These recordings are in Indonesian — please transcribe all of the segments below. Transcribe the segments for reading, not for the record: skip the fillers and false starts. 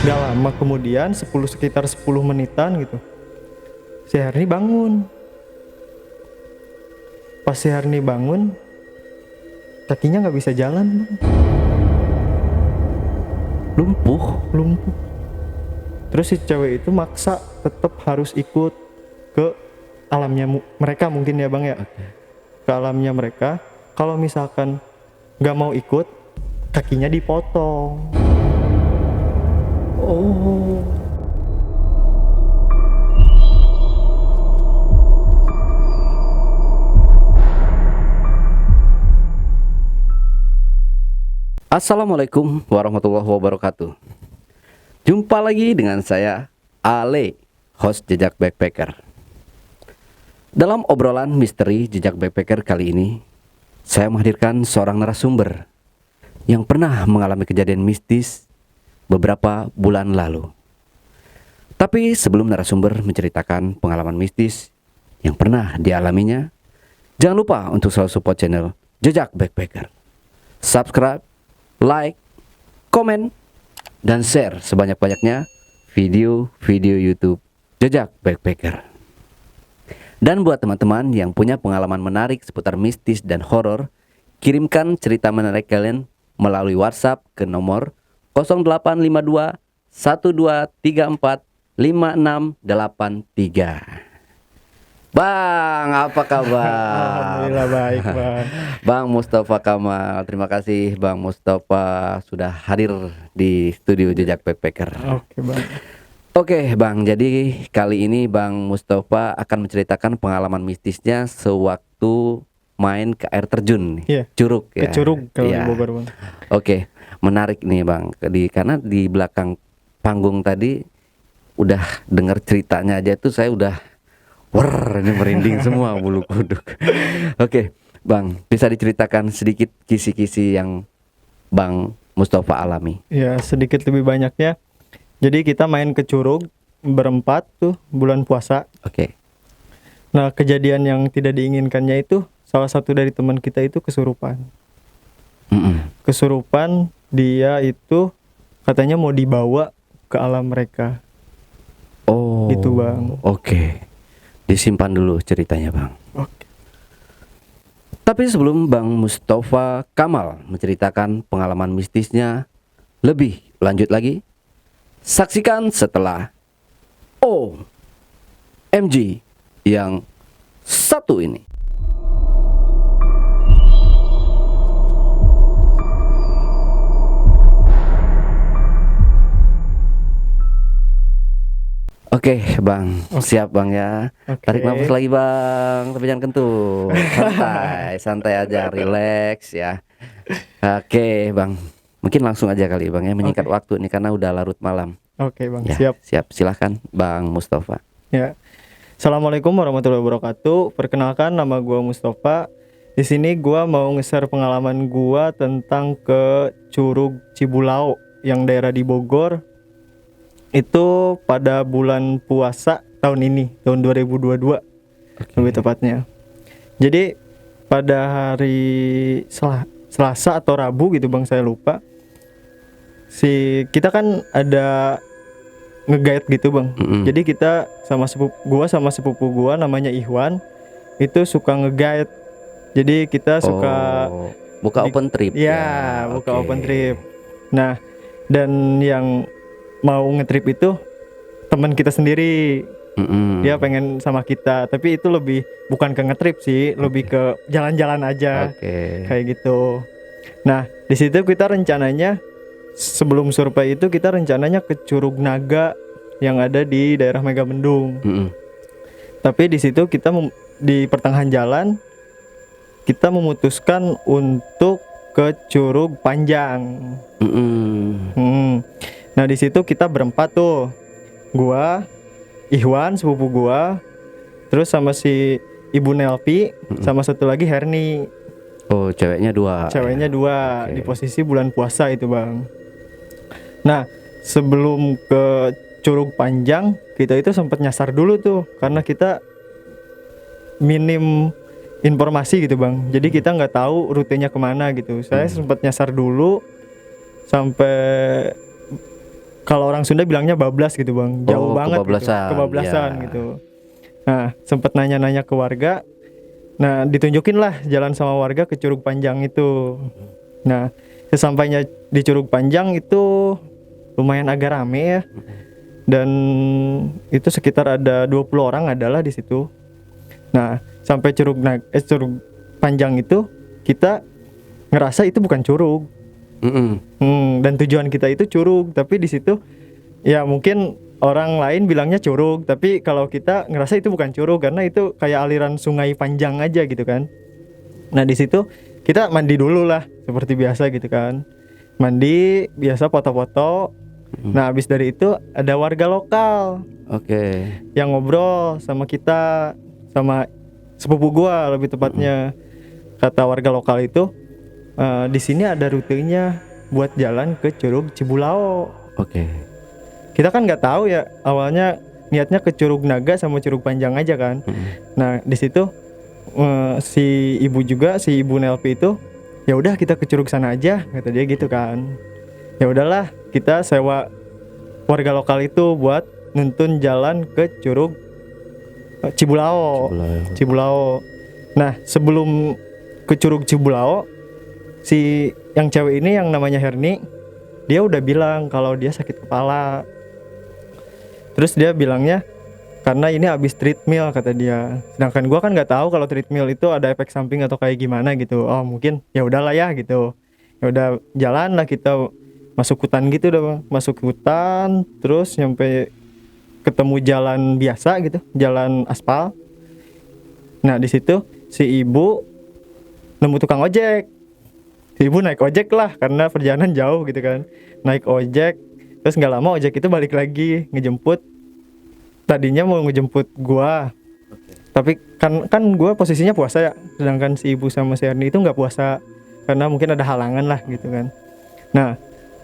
Gak lama kemudian sekitar 10 menitan gitu, si Herni bangun. Pas si Herni bangun, kakinya nggak bisa jalan bang. Lumpuh. Terus si cewek itu maksa tetap harus ikut ke alamnya mereka mungkin ya bang ya. Ke alamnya mereka. Kalau misalkan nggak mau ikut, kakinya dipotong. Oh. Assalamualaikum warahmatullahi wabarakatuh. Jumpa lagi dengan saya Ale, host Jejak Backpacker. Dalam obrolan misteri Jejak Backpacker kali ini, saya menghadirkan seorang narasumber yang pernah mengalami kejadian mistis beberapa bulan lalu. Tapi sebelum narasumber menceritakan pengalaman mistis yang pernah dialaminya, jangan lupa untuk selalu support channel Jejak Backpacker. Subscribe, like, komen, dan share sebanyak-banyaknya video-video YouTube Jejak Backpacker. Dan buat teman-teman yang punya pengalaman menarik seputar mistis dan horor, kirimkan cerita menarik kalian melalui WhatsApp ke nomor 0852 1234 5683. Bang, apa kabar? Alhamdulillah baik bang. Bang Mustafa Kamal, terima kasih Bang Mustafa sudah hadir di studio Jejak Backpacker. Oke bang. Oke Bang, jadi kali ini Bang Mustafa akan menceritakan pengalaman mistisnya sewaktu main ke air terjun, Iya. Curug ya. Ke Curug kalau Iya. di Bogor bang. Oke, menarik nih Bang, karena di belakang panggung tadi udah dengar ceritanya aja tuh saya udah ini merinding semua bulu kuduk. Oke, Bang, bisa diceritakan sedikit kisi-kisi yang Bang Mustafa alami? Ya sedikit lebih banyaknya. Jadi kita main ke Curug berempat tuh bulan puasa. Oke. Nah kejadian yang tidak diinginkannya itu salah satu dari teman kita itu kesurupan. Kesurupan, dia itu katanya mau dibawa ke alam mereka. Oh, gitu bang. Oke. Disimpan dulu ceritanya Bang. Oke. Tapi sebelum Bang Mustafa Kamal menceritakan pengalaman mistisnya lebih lanjut lagi, saksikan setelah OMG yang satu ini. Oke Bang, siap Bang ya. Tarik nafas lagi Bang, tapi jangan kentut. Santai aja, relax ya. Oke Bang, mungkin langsung aja kali Bang ya, menyingkat waktu nih karena udah larut malam. Oke Bang, ya, siap. Silahkan Bang Mustafa. Ya, Assalamualaikum warahmatullahi wabarakatuh. Perkenalkan, nama gua Mustafa. Di sini gua mau nge-share pengalaman gua tentang ke Curug Cibulau yang daerah di Bogor. Itu pada bulan puasa tahun ini, tahun 2022 lebih tepatnya. Jadi pada hari Selasa atau Rabu gitu Bang, saya lupa. Kita kan ada nge-guide gitu Bang. Jadi kita sama sepupu gua namanya Ikhwan itu suka nge-guide. Jadi kita suka buka open trip. Ya, buka open trip. Nah, dan yang mau ngetrip itu teman kita sendiri. Dia pengen sama kita, tapi itu lebih bukan ke ngetrip sih, lebih ke jalan-jalan aja. Kayak gitu. Nah, di situ kita rencananya sebelum survei itu kita rencananya ke Curug Naga yang ada di daerah Megamendung. Tapi di situ kita di pertengahan jalan kita memutuskan untuk ke Curug Panjang. Nah di situ kita berempat tuh, gua, Ikhwan sepupu gua, terus sama si Ibu Nelpi, sama satu lagi Herni. Oh, ceweknya dua. Ceweknya dua. Di posisi bulan puasa itu Bang. Nah sebelum ke Curug Panjang kita itu sempat nyasar dulu tuh, karena kita minim informasi gitu Bang. Jadi kita nggak tahu rutenya kemana gitu. Saya sempat nyasar dulu sampai kalau orang Sunda bilangnya bablas gitu bang, jauh banget kebablasan ya. gitu. Nah sempet nanya-nanya ke warga, nah ditunjukin lah jalan sama warga ke Curug Panjang itu. Nah sesampainya di Curug Panjang itu lumayan agak rame ya, dan itu sekitar ada 20 orang adalah di situ. Nah sampai Curug Panjang itu kita ngerasa itu bukan curug. Dan tujuan kita itu curug, tapi di situ ya mungkin orang lain bilangnya curug, tapi kalau kita ngerasa itu bukan curug karena itu kayak aliran sungai panjang aja gitu kan. Nah di situ kita mandi dulu lah seperti biasa gitu kan, mandi biasa, foto-foto. Nah habis dari itu ada warga lokal yang ngobrol sama kita, sama sepupu gua lebih tepatnya. Kata warga lokal itu, di sini ada rutenya buat jalan ke Curug Cibulao. Kita kan nggak tahu ya, awalnya niatnya ke Curug Naga sama Curug Panjang aja kan. Nah di situ si ibu Nelpi itu, ya udah kita ke Curug sana aja kata dia gitu kan. Ya udahlah, kita sewa warga lokal itu buat nuntun jalan ke Curug Cibulao. Nah sebelum ke Curug Cibulao, si yang cewek ini yang namanya Herni, dia udah bilang kalau dia sakit kepala. Terus dia bilangnya karena ini habis treadmill kata dia. Sedangkan gua kan nggak tahu kalau treadmill itu ada efek samping atau kayak gimana gitu. Oh mungkin ya udahlah ya gitu. Ya udah jalan lah kita, masuk hutan gitu udah, masuk hutan terus nyampe ketemu jalan biasa gitu, jalan aspal. Nah di situ si ibu nemu tukang ojek. Si ibu naik ojek lah karena perjalanan jauh gitu kan. Naik ojek, terus nggak lama ojek itu balik lagi ngejemput. Tadinya mau ngejemput gua, tapi kan gua posisinya puasa ya, sedangkan si ibu sama si Erni itu nggak puasa karena mungkin ada halangan lah gitu kan. Nah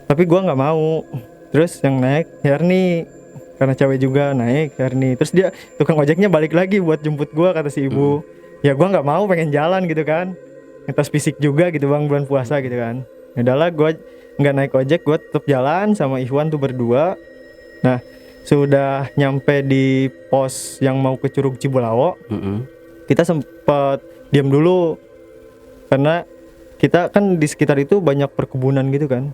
tapi gua nggak mau. Terus yang naik Herni, karena cewek juga naik Herni. Terus dia tukang ojeknya balik lagi buat jemput gua kata si ibu. Ya gua nggak mau, pengen jalan gitu kan, ngetes fisik juga gitu bang, bulan puasa gitu kan. Udahlah gue nggak naik ojek, gue tetap jalan sama Ikhwan tuh berdua. Nah sudah nyampe di pos yang mau ke Curug Cibulao, kita sempet diam dulu karena kita kan di sekitar itu banyak perkebunan gitu kan.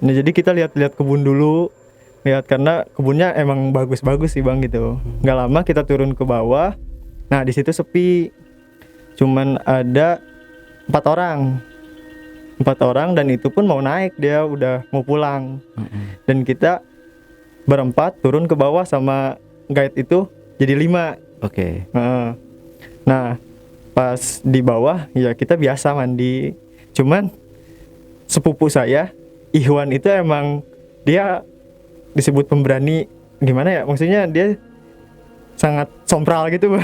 Nah jadi kita lihat-lihat kebun dulu, lihat karena kebunnya emang bagus-bagus sih bang gitu. Nggak lama kita turun ke bawah. Nah di situ sepi, cuman ada 4 orang dan itu pun mau naik, dia udah mau pulang. Dan kita berempat turun ke bawah sama guide itu jadi 5. Nah pas di bawah ya kita biasa mandi, cuman sepupu saya Ikhwan itu emang dia disebut pemberani, gimana ya, maksudnya dia sangat sompral gitu.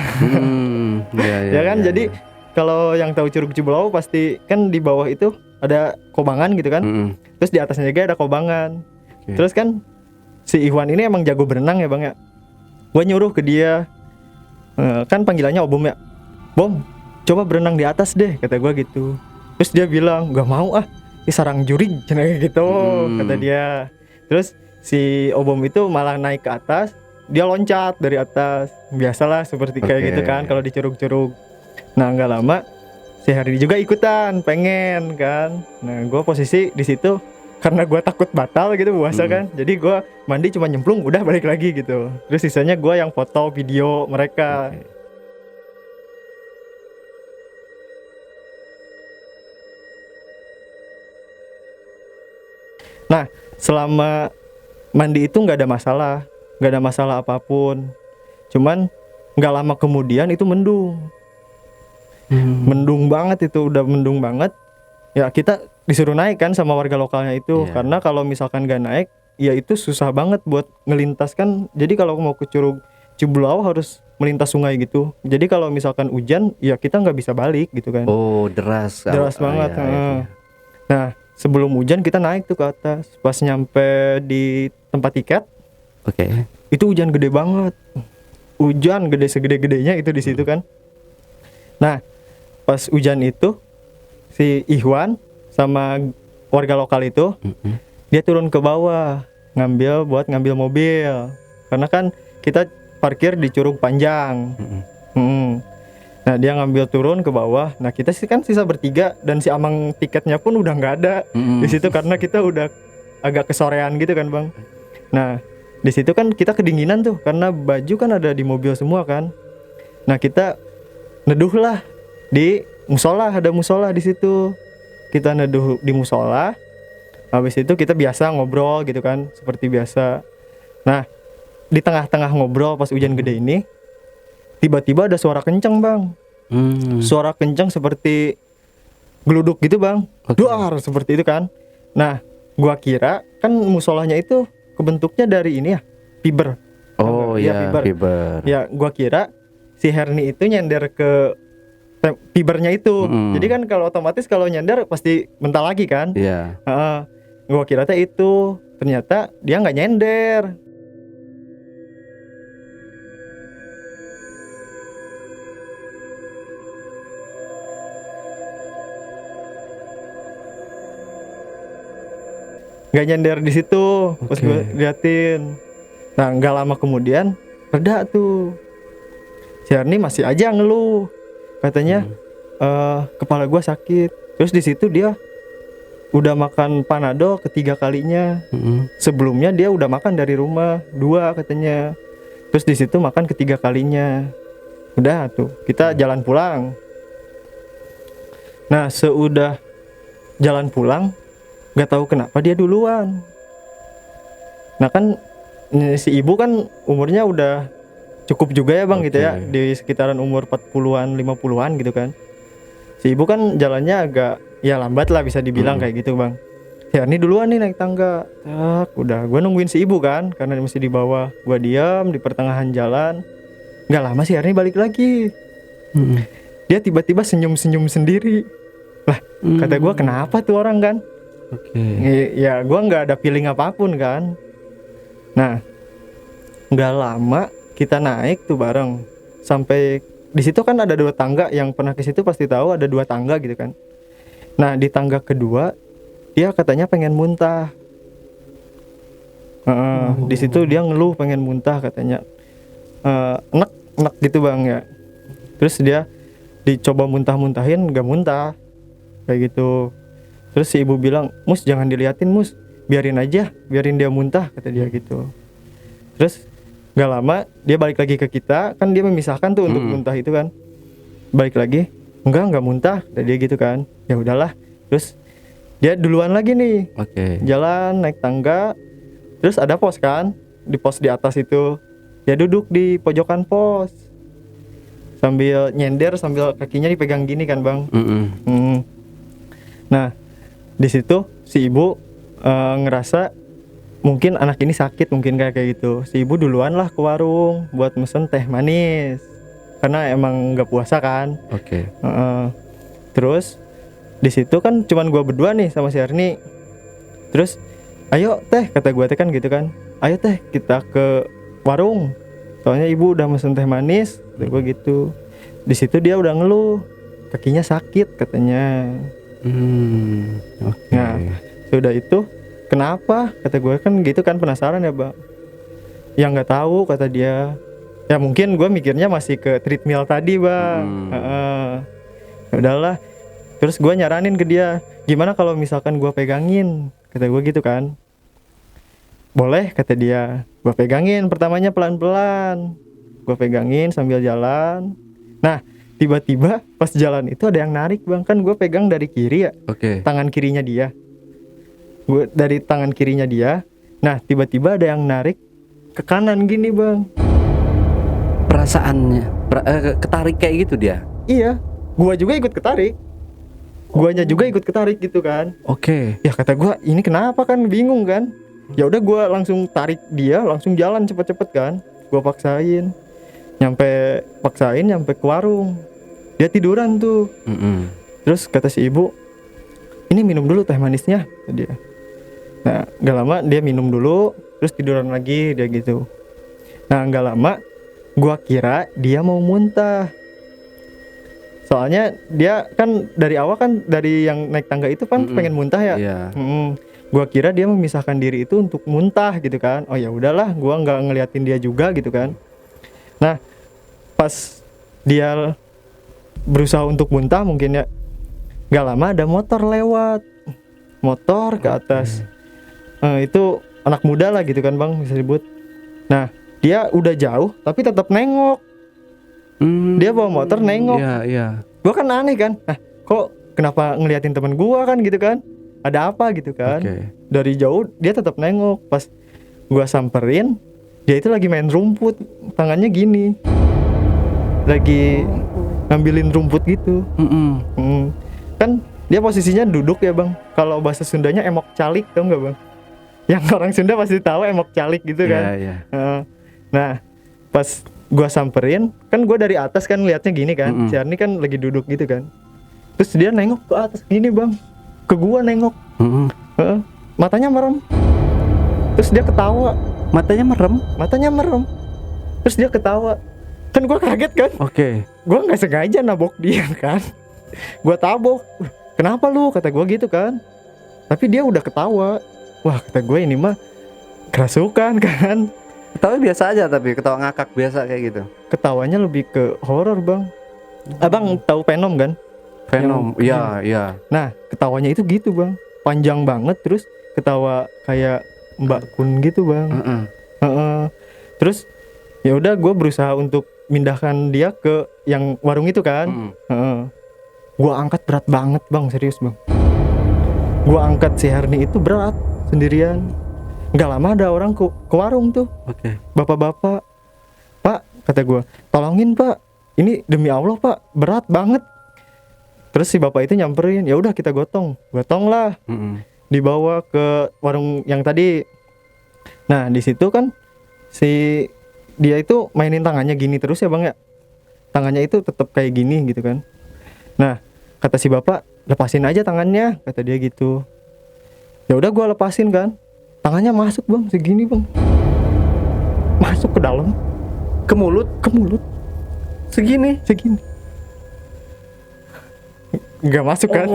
Ya kan. Jadi kalau yang tahu Curug Cibulao pasti kan di bawah itu ada kobangan gitu kan. Terus di atasnya juga ada kobangan. Terus kan si Ikhwan ini emang jago berenang ya bang ya. Gua nyuruh ke dia, kan panggilannya Obom ya, Bom coba berenang di atas deh kata gua gitu. Terus dia bilang gak mau sarang jurig kayak gitu kata dia. Terus si Obom itu malah naik ke atas, dia loncat dari atas, biasalah seperti kayak gitu kan kalau di curug-curug. Nah nggak lama si Herdi juga ikutan pengen kan. Nah gue posisi di situ karena gue takut batal gitu puasa kan, jadi gue mandi cuma nyemplung udah balik lagi gitu. Terus sisanya gue yang foto video mereka. Nah selama mandi itu nggak ada masalah apapun. Cuman nggak lama kemudian itu mendung. Mendung banget, itu udah mendung banget. Ya kita disuruh naik kan sama warga lokalnya itu, karena kalau misalkan gak naik ya itu susah banget buat ngelintas kan. Jadi kalau mau ke Curug Cibulao harus melintas sungai gitu. Jadi kalau misalkan hujan ya kita nggak bisa balik gitu kan. Oh deras banget. Nah sebelum hujan kita naik tuh ke atas. Pas nyampe di tempat tiket, itu hujan gede banget. Hujan gede segede-gedenya itu di situ kan. Nah pas hujan itu si Ikhwan sama warga lokal itu dia turun ke bawah. ngambil mobil, karena kan kita parkir di Curug Panjang. Nah dia ngambil turun ke bawah. Nah kita sih kan sisa bertiga, dan si amang tiketnya pun udah nggak ada di situ karena kita udah agak kesorean gitu kan bang. Nah di situ kan kita kedinginan tuh karena baju kan ada di mobil semua kan. Nah kita neduh lah di musola, ada musola di situ. Kita neduh di musola. Habis itu kita biasa ngobrol gitu kan, seperti biasa. Nah di tengah-tengah ngobrol pas hujan gede ini, tiba-tiba ada suara kenceng bang. Suara kenceng seperti geluduk gitu bang. Duar seperti itu kan. Nah gua kira kan musolanya itu kebentuknya dari ini ya, fiber. Oh iya, fiber. Ya gua kira si Herni itu nyender ke fibernya itu. Jadi kan kalau otomatis kalau nyender pasti mental lagi kan. Iya. Gua kira teh itu, ternyata dia nggak nyender. Nggak nyender di situ. Pas gue liatin. Nah nggak lama kemudian reda tuh. Si Herni masih aja ngeluh. Katanya kepala gue sakit. Terus di situ dia udah makan Panadol ketiga kalinya. Sebelumnya dia udah makan dari rumah 2 katanya. Terus di situ makan ketiga kalinya. Udah tuh kita jalan pulang. Nah seudah jalan pulang, nggak tahu kenapa dia duluan. Nah kan si ibu kan umurnya udah cukup juga ya bang gitu ya, di sekitaran umur 40-an 50-an gitu kan. Si ibu kan jalannya agak ya lambat lah bisa dibilang kayak gitu bang. Ya ini duluan nih naik tangga. Udah gue nungguin si ibu kan karena masih di bawah. Gue diam di pertengahan jalan. Nggak lama si Erni balik lagi. Dia tiba-tiba senyum-senyum sendiri. Lah kata gue kenapa tuh orang kan. Ya gue nggak ada feeling apapun kan. Nah nggak lama kita naik tuh bareng sampai di situ kan ada 2 tangga. Yang pernah ke situ pasti tahu ada 2 tangga gitu kan. Nah di tangga kedua dia katanya pengen muntah. Di situ dia ngeluh pengen muntah katanya. Enek gitu bang ya. Terus dia dicoba muntah-muntahin nggak muntah kayak gitu. Terus si ibu bilang, "Mus jangan diliatin mus, biarin aja, biarin dia muntah," kata dia gitu. Terus nggak lama dia balik lagi ke kita, kan dia memisahkan tuh untuk muntah itu kan. Balik lagi, enggak muntah, kata dia gitu kan. Ya udahlah. Terus dia duluan lagi nih. Jalan naik tangga. Terus ada pos kan, di pos di atas itu. Dia duduk di pojokan pos sambil nyender, sambil kakinya dipegang gini kan bang. Nah di situ si ibu ngerasa mungkin anak ini sakit, mungkin kayak gitu. Si ibu duluan lah ke warung buat mesen teh manis karena emang nggak puasa kan. Terus di situ kan cuman gua berdua nih sama si Erni. Terus ayo teh, kata gua teh kan gitu kan, ayo teh kita ke warung soalnya ibu udah mesen teh manis, kata gua gitu. Di situ dia udah ngeluh kakinya sakit katanya. Nah sudah itu kenapa, kata gue kan gitu kan, penasaran ya bang. Ya nggak tahu kata dia. Ya mungkin gue mikirnya masih ke treadmill tadi bang. Udahlah. Terus gue nyaranin ke dia, gimana kalau misalkan gue pegangin, kata gue gitu kan. Boleh kata dia. Gue pegangin pertamanya pelan-pelan. Gue pegangin sambil jalan. Nah tiba-tiba pas jalan itu ada yang narik bang. Kan gue pegang dari kiri ya, tangan kirinya dia. Gue dari tangan kirinya dia. Nah tiba-tiba ada yang narik ke kanan gini bang. Perasaannya ketarik kayak gitu dia? Iya, gue juga ikut ketarik. Guanya juga ikut ketarik gitu kan. Ya kata gue ini kenapa kan, bingung kan. Ya udah gue langsung tarik dia, langsung jalan cepet-cepet kan. Gue paksain nyampe ke warung. Dia tiduran tuh. Terus kata si ibu, ini minum dulu teh manisnya, dia. Nah gak lama dia minum dulu, terus tiduran lagi dia gitu. Nah gak lama gua kira dia mau muntah. Soalnya dia kan dari awal kan, dari yang naik tangga itu kan pengen muntah ya. Gua kira dia memisahkan diri itu untuk muntah gitu kan. Oh ya udahlah, gua nggak ngeliatin dia juga gitu kan. Nah, pas dia berusaha untuk muntah mungkin ya, gak lama ada motor lewat, motor ke atas. Itu anak muda lah gitu kan bang, bisa disebut. Nah, dia udah jauh tapi tetap nengok. Dia bawa motor nengok. Iya. Gua kan aneh kan, nah kok kenapa ngeliatin temen gua kan gitu kan, ada apa gitu kan. Oke. Dari jauh dia tetap nengok. Pas gua samperin, dia itu lagi main rumput, tangannya gini, lagi ngambilin rumput gitu. Kan dia posisinya duduk ya bang, kalau bahasa Sundanya emok calik, tau nggak bang? Yang orang Sunda pasti tahu emok calik gitu kan. Iya. Nah pas gua samperin, kan gua dari atas kan liatnya gini kan, si Arni kan lagi duduk gitu kan, terus dia nengok ke atas gini bang, ke gua nengok. Matanya merem, terus dia ketawa. Matanya merem, terus dia ketawa. Kan gua kaget kan. Oke. Gua nggak sengaja nabok dia kan, gua tabok. Kenapa lu, kata gua gitu kan, tapi dia udah ketawa. Wah, kata gue ini mah kerasukan kan. Ketawa biasa aja, tapi ketawa ngakak biasa kayak gitu. Ketawanya lebih ke horor bang. Abang tahu Venom kan? Venom, iya. Nah ketawanya itu gitu bang, panjang banget, terus ketawa kayak Mbak Kun gitu bang. Terus ya udah gue berusaha untuk mindahkan dia ke yang warung itu kan. Gue angkat berat banget bang, serius bang. Gue angkat si Herni itu berat sendirian. Nggak lama ada orang ke warung tuh. Oke. Bapak-bapak, Pak, kata gue, tolongin Pak, ini demi Allah Pak, berat banget. Terus si bapak itu nyamperin, ya udah kita gotong lah. Dibawa ke warung yang tadi. Nah di situ kan si dia itu mainin tangannya gini terus ya bang ya, tangannya itu tetap kayak gini gitu kan. Nah kata si bapak, lepasin aja tangannya, kata dia gitu. Ya udah gue lepasin kan, tangannya masuk bang, segini bang, masuk ke dalam, ke mulut, segini, nggak masuk kan.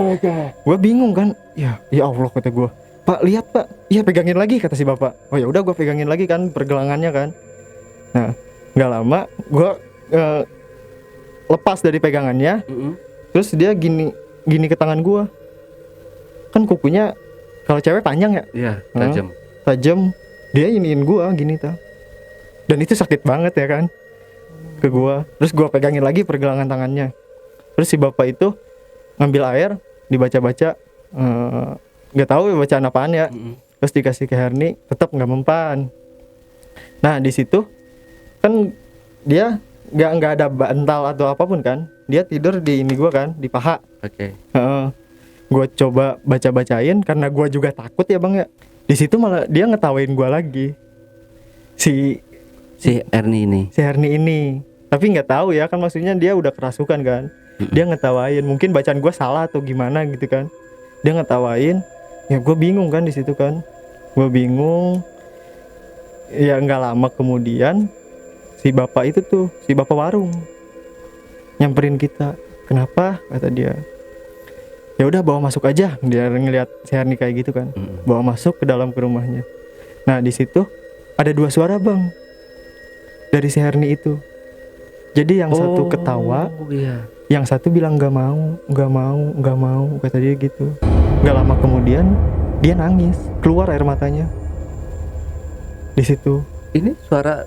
Gue bingung kan, ya Allah, kata gue, Pak lihat Pak, iya pegangin lagi, kata si bapak. Oh ya udah gue pegangin lagi kan pergelangannya kan. Nah nggak lama gue lepas dari pegangannya. Terus dia gini ke tangan gue, kan kukunya kalau cewek panjang ya. Iya, tajam. Dia iniin gue gini ta, dan itu sakit banget ya kan ke gue. Terus gue pegangin lagi pergelangan tangannya. Terus si bapak itu ngambil air, dibaca-baca, nggak tahu bacaan apaan ya. Terus dikasih ke Herni, tetap nggak mempan. Nah di situ kan dia nggak ada bantal atau apapun kan, dia tidur di ini gue kan, di paha. Oke. Gue coba baca-bacain karena gue juga takut ya bang ya. Di situ malah dia ngetawain gue lagi, si Herni ini. Tapi nggak tahu ya kan, maksudnya dia udah kerasukan kan. Dia ngetawain, mungkin bacaan gue salah atau gimana gitu kan. Dia ngetawain, ya gue bingung kan di situ kan. Gue bingung. Ya nggak lama kemudian si bapak itu tuh, si bapak warung nyamperin kita. Kenapa, kata dia. Ya udah bawa masuk aja. Dia ngeliat si Herni kayak gitu kan. Bawa masuk ke dalam ke rumahnya. Nah di situ ada 2 suara bang dari si Herni itu. Jadi yang satu ketawa, yang satu bilang nggak mau, kata dia gitu. Nggak lama kemudian dia nangis, keluar air matanya. Di situ. Ini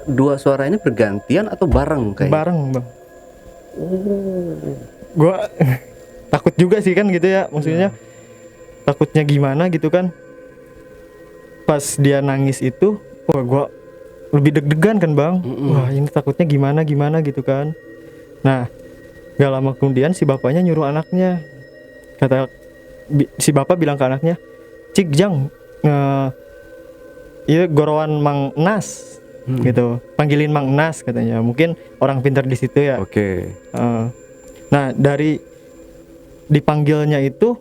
dua suara ini bergantian atau bareng kayak? Bareng bang. Gua takut juga sih kan gitu ya, maksudnya takutnya gimana gitu kan. Pas dia nangis itu, wah gua lebih deg-degan kan bang. Wah ini takutnya gimana gitu kan. Nah gak lama kemudian si bapaknya nyuruh anaknya, si bapak bilang ke anaknya, Cik Jang, iya gorowan Mang Nas gitu, panggilin Mang Nas katanya, mungkin orang pintar di situ ya. Oke. Nah dari dipanggilnya itu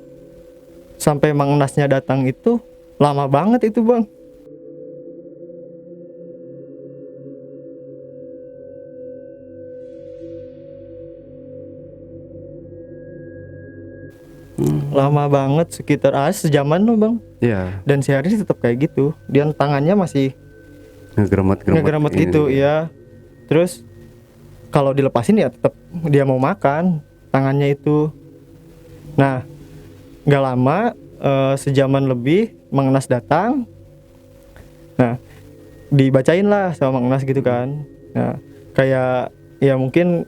sampai Mang Nasnya datang itu lama banget itu bang. Lama banget, sekitar sejaman loh bang. Iya. Dan si Herni tetap kayak gitu, dia tangannya masih ngegeremet gitu ya. Terus kalau dilepasin ya tetap dia mau makan tangannya itu. Nah nggak lama sejaman lebih Mang Nas datang. Nah dibacain lah sama Mang Nas gitu kan. Nah kayak ya mungkin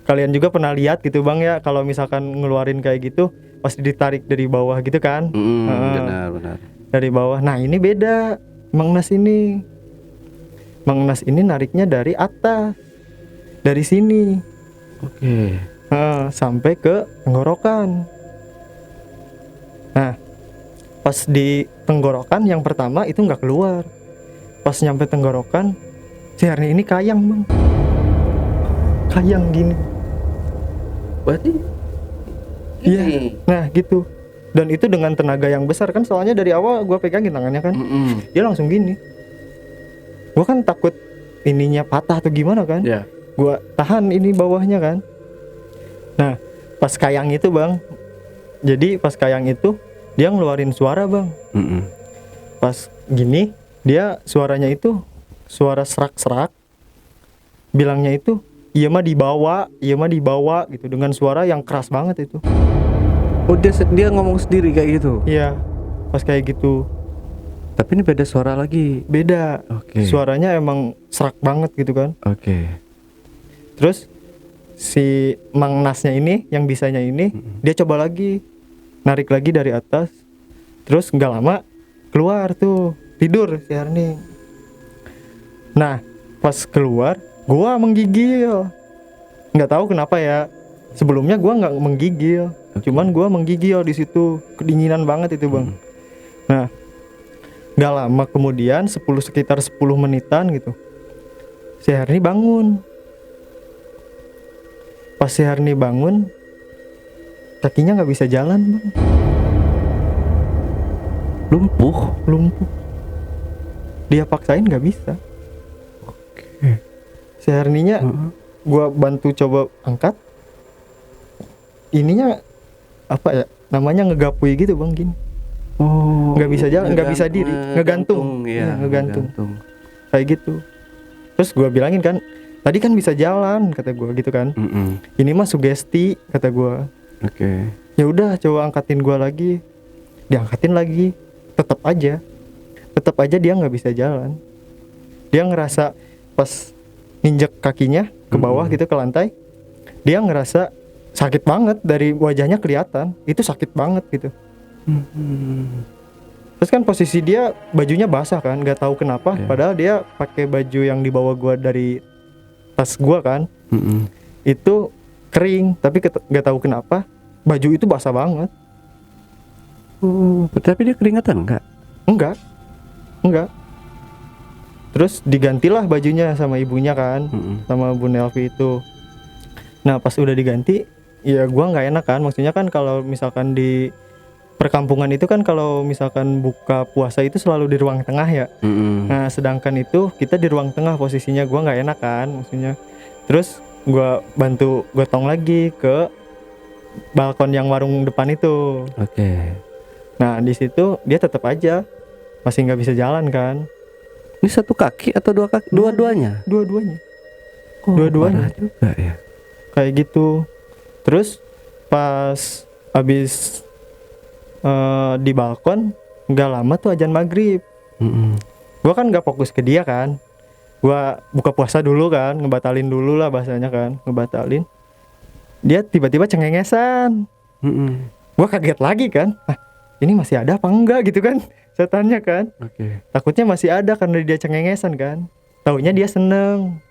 kalian juga pernah lihat gitu bang ya, kalau misalkan ngeluarin kayak gitu pasti ditarik dari bawah gitu kan. Benar. Dari bawah. Nah ini beda, Mang Nas ini nariknya dari atas, dari sini. Oke. Sampai ke tenggorokan. Nah pas di tenggorokan yang pertama itu nggak keluar. Pas nyampe tenggorokan si Herni ini kayang bang, kayang gini. Berarti Iya. Nah gitu. Dan itu dengan tenaga yang besar kan, soalnya dari awal gue pegangin tangannya kan. Dia langsung gini. Gue kan takut ininya patah atau gimana kan. Iya. Gue tahan ini bawahnya kan. Nah pas kayang itu bang, jadi pas kayang itu dia ngeluarin suara bang. Pas gini dia suaranya itu suara serak-serak. Bilangnya itu iya mah dibawa gitu, dengan suara yang keras banget itu. Oh dia ngomong sendiri kayak gitu. Iya, pas kayak gitu. Tapi ini beda suara lagi. Beda. Oke. Suaranya emang serak banget gitu kan. Oke. Terus si Mang Nasnya ini, yang bisanya ini, dia coba lagi narik lagi dari atas. Terus nggak lama keluar tuh, tidur si Herni. Nah pas keluar gua menggigil. Nggak tahu kenapa ya. Sebelumnya gua nggak menggigil. Cuman gua menggigil di situ, kedinginan banget itu bang. Nah, nggak lama kemudian sekitar 10 menitan gitu, si Herni bangun. Pas si Herni bangun, kakinya nggak bisa jalan bang. Lumpuh. Dia paksain nggak bisa. Si Herninya, gua bantu coba angkat. Ininya apa ya namanya, ngegapui gitu bang gini. Oh, Nggak bisa jalan, nggak bisa diri, ngegantung. Iya, Ngegantung kayak gitu. Terus gue bilangin kan, tadi kan bisa jalan kata gue gitu kan. Ini mah sugesti kata gue. Oke. Ya udah coba angkatin gue lagi. Diangkatin lagi, tetap aja dia nggak bisa jalan. Dia ngerasa pas nginjek kakinya ke bawah gitu, ke lantai, dia ngerasa sakit banget, dari wajahnya kelihatan itu sakit banget gitu. Terus kan posisi dia bajunya basah kan, nggak tahu kenapa. Padahal dia pakai baju yang dibawa gua dari tas gua kan, itu kering, tapi nggak tahu kenapa baju itu basah banget. Tapi dia keringetan enggak? Enggak. Terus digantilah bajunya sama ibunya kan, sama Bu Nelvi itu. Nah pas udah diganti, ya gua nggak enak kan, maksudnya kan kalau misalkan di perkampungan itu kan kalau misalkan buka puasa itu selalu di ruang tengah ya. Nah sedangkan itu kita di ruang tengah posisinya, gua nggak enak kan maksudnya. Terus gua bantu gotong lagi ke balkon yang warung depan itu. Oke. Nah di situ dia tetap aja masih nggak bisa jalan kan. Ini satu kaki atau dua kaki? Dua-duanya? Dua-duanya. Parah juga ya. Kayak gitu. Terus pas abis di balkon, nggak lama tuh azan maghrib. Gua kan nggak fokus ke dia kan, gua buka puasa dulu kan, ngebatalin dulu lah bahasanya kan, ngebatalin. Dia tiba-tiba cengengesan. Gua kaget lagi kan, ini masih ada apa enggak gitu kan, setannya kan. Takutnya masih ada karena dia cengengesan kan. Taunya dia seneng,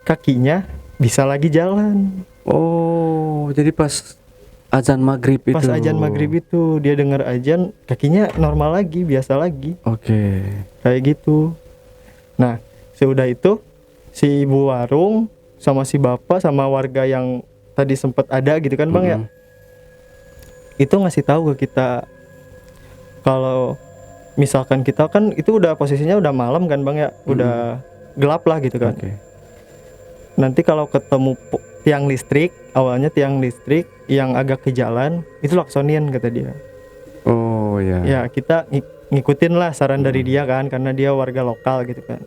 kakinya bisa lagi jalan. Oh, jadi pas azan maghrib itu. Pas azan maghrib itu dia dengar azan, kakinya normal lagi, biasa lagi. Oke. Kayak gitu. Nah, sudah itu si ibu warung sama si bapak sama warga yang tadi sempat ada gitu kan bang ya, itu ngasih tahu ke kita kalau misalkan kita kan itu udah posisinya udah malam kan bang ya, udah gelap lah gitu kan. Nanti kalau ketemu tiang listrik, awalnya tiang listrik yang agak ke jalan, itu laksonin kata dia. Oh ya. Ya kita ngikutin lah saran dari dia kan, karena dia warga lokal gitu kan.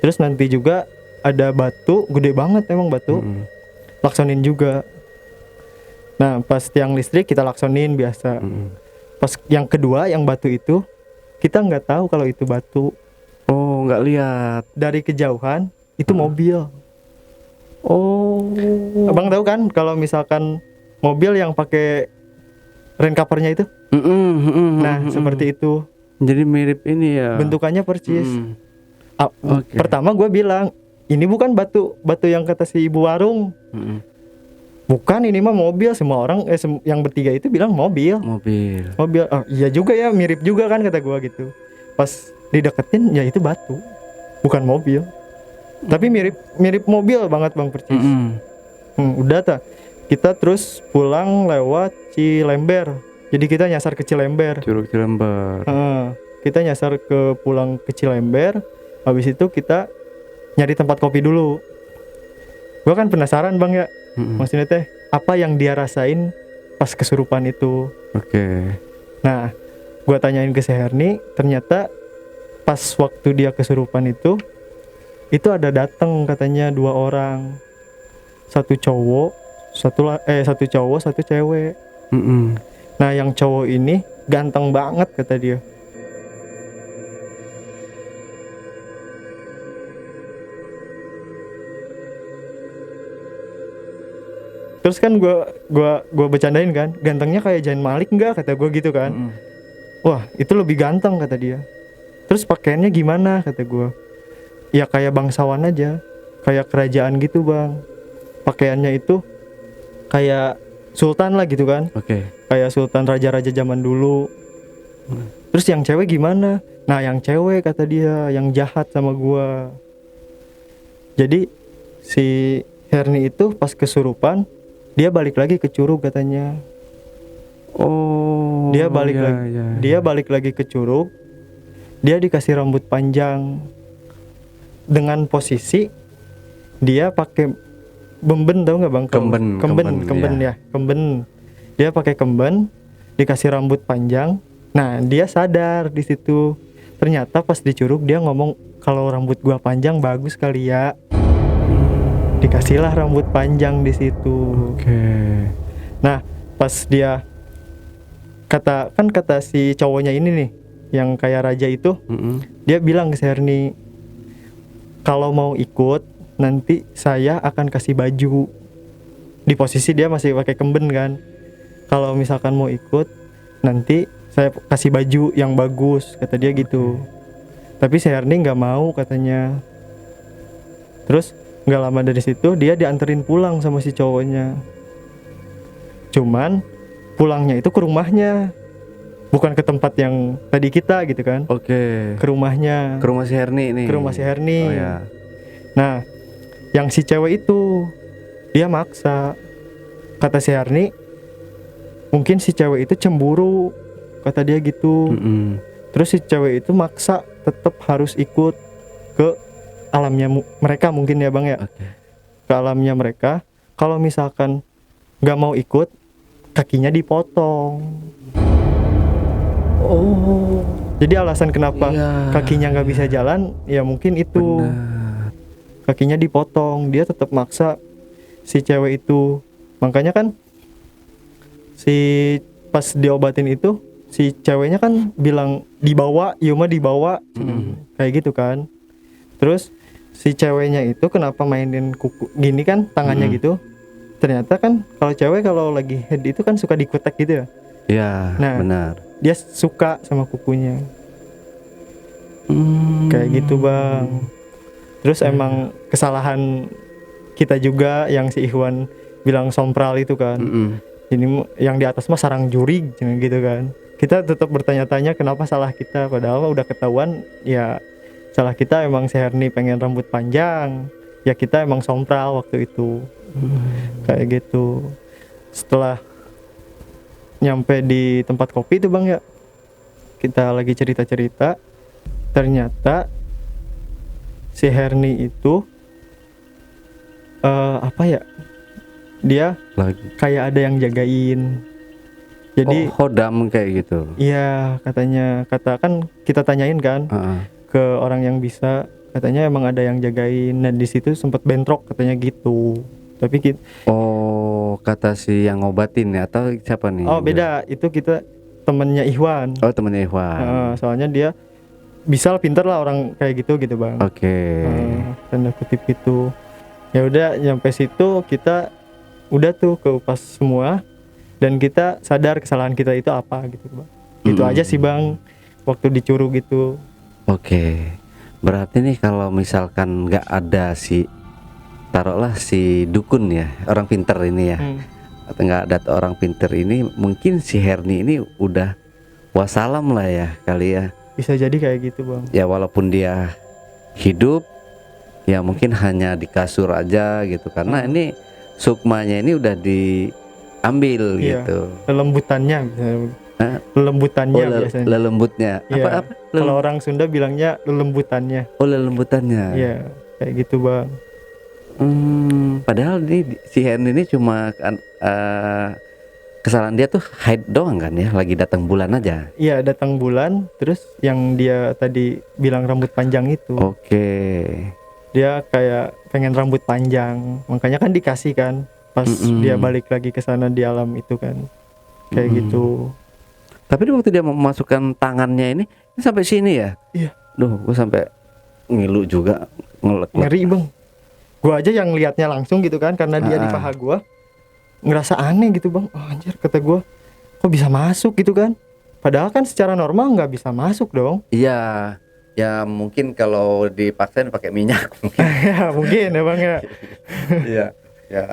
Terus nanti juga ada batu gede banget, emang batu laksonin juga. Nah pas tiang listrik kita laksonin biasa. Pas yang kedua yang batu itu kita nggak tahu kalau itu batu. Oh, nggak lihat. Dari kejauhan itu mobil. Oh. Abang tahu kan kalau misalkan mobil yang pakai rain covernya itu? Nah seperti itu. Jadi mirip ini ya. Bentukannya persis. Oke. Pertama gue bilang ini bukan batu yang kata si ibu warung. Bukan, ini mah mobil. Semua orang yang bertiga itu bilang mobil. Oh iya juga ya, mirip juga kan kata gue gitu. Pas dideketin ya itu batu, bukan mobil. Tapi mirip mobil banget bang, persis. Udah tak, kita terus pulang lewat Cilember. Jadi kita nyasar ke Cilember. Curug Cilember. Kita nyasar ke pulang ke Cilember. Habis itu kita nyari tempat kopi dulu. Gua kan penasaran bang ya, maksudnya teh apa yang dia rasain pas kesurupan itu. Oke. Nah, gua tanyain ke si Herni, ternyata pas waktu dia kesurupan itu ada datang katanya 2 orang, satu cowok, satu cewek. Nah, yang cowok ini ganteng banget kata dia. Terus kan gua bercandain kan, gantengnya kayak Zain Malik enggak kata gua gitu kan. Wah, itu lebih ganteng kata dia. Terus pakaiannya gimana kata gua. Ya kayak bangsawan aja, kayak kerajaan gitu bang. Pakaiannya itu kayak sultan lah gitu kan. Kayak sultan, raja-raja zaman dulu. Terus yang cewek gimana? Nah yang cewek kata dia yang jahat sama gua. Jadi si Herni itu pas kesurupan dia balik lagi ke Curug katanya. Oh. Dia balik lagi ke Curug. Dia dikasih rambut panjang dengan posisi dia pakai bemben, tahu nggak bang? Kemben ya, kemben. Dia pakai kemben, dikasih rambut panjang. Nah dia sadar di situ. Ternyata pas di Curug dia ngomong kalau rambut gua panjang bagus kali ya. Dikasihlah rambut panjang di situ. Nah pas dia kata si cowoknya ini nih yang kayak raja itu, dia bilang ke Herni, kalau mau ikut nanti saya akan kasih baju. Di posisi dia masih pakai kemben kan. Kalau misalkan mau ikut nanti saya kasih baju yang bagus kata dia gitu. Tapi si Herni nggak mau katanya. Terus nggak lama dari situ dia dianterin pulang sama si cowoknya. Cuman pulangnya itu ke rumahnya, bukan ke tempat yang tadi kita gitu kan. Ke rumahnya. Ke rumah si Herni nih. Ke rumah si Herni. Oh ya. Nah, yang si cewek itu dia maksa. Kata si Herni, mungkin si cewek itu cemburu, kata dia gitu. Terus si cewek itu maksa tetap harus ikut ke alamnya mereka mungkin ya bang ya. Ke alamnya mereka. Kalau misalkan nggak mau ikut, kakinya dipotong. Oh. Jadi alasan kenapa kakinya nggak bisa jalan, ya mungkin itu. Kakinya dipotong, dia tetap maksa si cewek itu. Makanya kan si pas diobatin itu si ceweknya kan bilang dibawa, Yuma dibawa, kayak gitu kan. Terus si ceweknya itu kenapa mainin kuku gini kan tangannya gitu? Ternyata kan kalau cewek kalau lagi head itu kan suka dikutek gitu ya. Iya, nah, benar. Dia suka sama kukunya. Kayak gitu bang. Terus emang kesalahan kita juga yang si Ikhwan bilang sompral itu kan. Ini yang di atas mah sarang jurig gitu kan. Kita tetap bertanya-tanya kenapa salah kita, padahal udah ketahuan ya salah kita emang si Herni pengen rambut panjang. Ya kita emang sompral waktu itu. Kayak gitu. Setelah nyampe di tempat kopi itu bang ya, kita lagi cerita-cerita, ternyata si Herni itu apa ya, dia lagi kayak ada yang jagain. Jadi hodam kayak gitu. iya katanya, kan kita tanyain kan ke orang yang bisa, katanya emang ada yang jagain. Nah di situ sempat bentrok katanya gitu. Tapi Oh, kata si yang ngobatin ya atau siapa nih? oh beda, itu kita temennya Ikhwan. Oh, temennya Ikhwan. Soalnya dia bisa pinter lah orang kayak gitu bang. Oke. Tanda kutip itu. Ya udah nyampe situ kita udah tuh ke UPAS semua dan kita sadar kesalahan kita itu apa gitu bang. Itu aja sih bang waktu di Curug gitu. Oke. Berarti nih kalau misalkan nggak ada si, taruhlah si dukun ya, orang pinter ini ya, atau nggak ada orang pinter ini, mungkin si Herni ini udah wassalam lah ya kali ya. Bisa jadi kayak gitu bang. Ya walaupun dia hidup, ya mungkin hanya di kasur aja gitu, karena ini sukmanya ini udah diambil gitu. Lelembutannya, lelembutannya biasanya. Lelembutnya. Apa? Kalau orang Sunda bilangnya lelembutannya. Oh, lelembutannya. Iya, kayak gitu bang. Padahal si Hen ini cuma kesalahan dia tuh haid doang kan ya, lagi datang bulan aja. Iya, datang bulan, terus yang dia tadi bilang rambut panjang itu. Oke. Dia kayak pengen rambut panjang, makanya kan dikasih kan pas dia balik lagi ke sana di alam itu kan. Kayak gitu. Tapi waktu dia memasukkan tangannya ini sampai sini ya? Iya. Duh, gue sampai ngilu juga, ngeri bang. Gue aja yang lihatnya langsung gitu kan, karena dia di paha gue, ngerasa aneh gitu bang. Oh, anjir, kata gue, kok bisa masuk gitu kan? Padahal kan secara normal nggak bisa masuk dong. Iya, ya mungkin kalau dipaksain pakai minyak mungkin. Ya mungkin ya bang ya. Iya, ya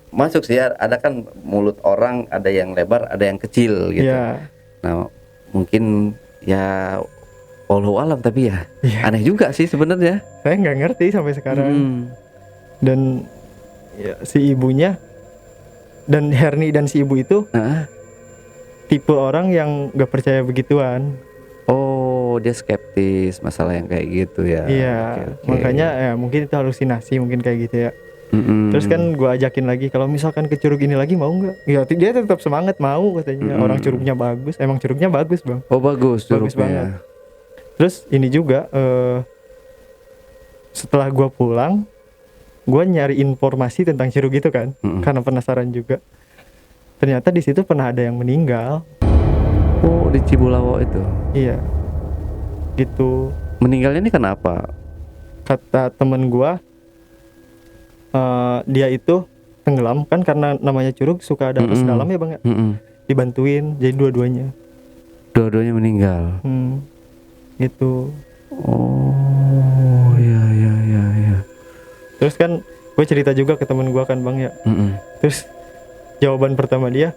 masuk sih. Ada kan mulut orang, ada yang lebar, ada yang kecil gitu. Ya. Nah, mungkin ya Allahu alam, tapi ya aneh juga sih sebenarnya. Saya nggak ngerti sampai sekarang. Dan ya, si ibunya dan Herni dan si ibu itu tipe orang yang nggak percaya begituan. Oh, dia skeptis masalah yang kayak gitu ya. Iya, makanya ya mungkin itu halusinasi, mungkin kayak gitu ya. Terus kan gue ajakin lagi, kalau misalkan ke Curug ini lagi mau nggak? Ya dia tetap semangat mau katanya. Orang Curugnya bagus, emang Curugnya bagus bang. Oh bagus banget. Terus ini juga setelah gue pulang, gue nyari informasi tentang Curug itu kan, karena penasaran juga. Ternyata di situ pernah ada yang meninggal. Oh, di Cibulawo itu? Iya, gitu. Meninggalnya ini kenapa? Kata temen gue, dia itu tenggelam kan, karena namanya Curug suka ada arus dalam ya bang ya. Dibantuin, jadi dua-duanya meninggal. Gitu. Oh, ya. Terus kan gue cerita juga ke temen gue kan bang ya. Terus jawaban pertama dia,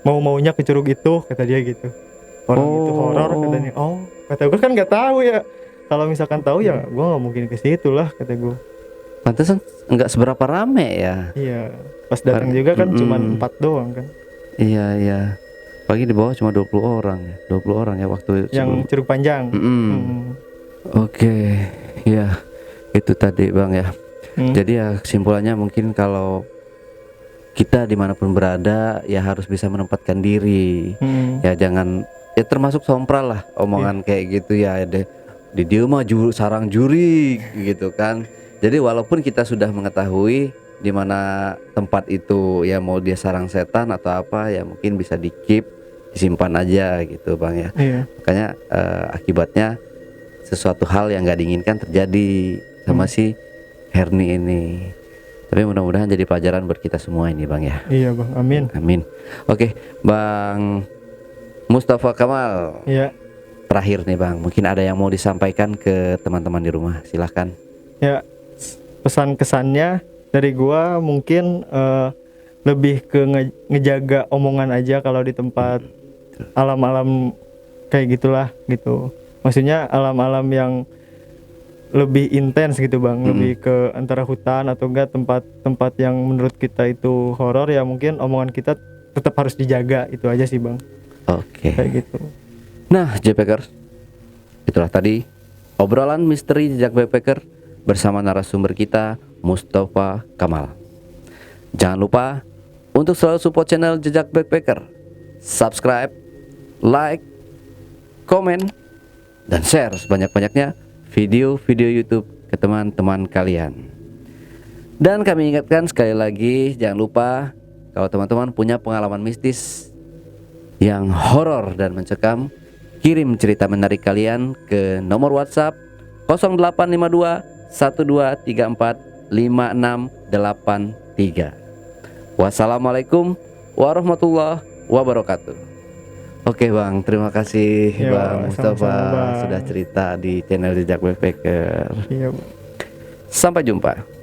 maunya ke Curug itu, kata dia gitu. Orang itu horor katanya. Oh, kata gue kan nggak tahu ya. Kalau misalkan tahu ya gue nggak mungkin ke situ lah, kata gue. Pantesan nggak seberapa rame ya. Iya, pas datang juga kan cuma 4 doang kan. Iya. Pagi di bawah cuma 20 orang ya. 20 orang ya waktu yang Curug Panjang. Oke, ya itu tadi bang ya. Jadi ya kesimpulannya mungkin kalau kita dimanapun berada ya harus bisa menempatkan diri. Ya jangan, ya termasuk sompral lah omongan kayak gitu ya. Di dia mah sarang juri gitu kan. Jadi walaupun kita sudah mengetahui di mana tempat itu, ya mau dia sarang setan atau apa, ya mungkin bisa disimpan aja gitu bang ya. Makanya akibatnya sesuatu hal yang nggak diinginkan terjadi sama si Herni ini. Tapi mudah-mudahan jadi pelajaran buat kita semua ini bang ya. Iya bang, amin. Oke, Bang Mustafa Kamal. Iya. Terakhir nih bang, mungkin ada yang mau disampaikan ke teman-teman di rumah, silahkan. Ya, pesan kesannya dari gua mungkin lebih ke ngejaga omongan aja kalau di tempat alam-alam kayak gitulah gitu. Maksudnya alam-alam yang lebih intens gitu bang, lebih ke antara hutan atau enggak tempat yang menurut kita itu horor, ya mungkin omongan kita tetap harus dijaga, itu aja sih bang. Oke. Kayak gitu. Nah, JPackers, itulah tadi obrolan misteri jejak backpacker bersama narasumber kita Mustafa Kamal. Jangan lupa untuk selalu support channel Jejak Backpacker. Subscribe, like, komen, dan share sebanyak-banyaknya video-video YouTube ke teman-teman kalian. Dan kami ingatkan sekali lagi, jangan lupa kalau teman-teman punya pengalaman mistis yang horor dan mencekam, kirim cerita menarik kalian ke nomor WhatsApp 0852 1234 5683. Wassalamualaikum warahmatullahi wabarakatuh. Oke Bang, terima kasih Yo, Bang Mustafa sama-sama, Bang. sudah cerita di channel Jejak Backpacker. Iya, Bang. Sampai jumpa.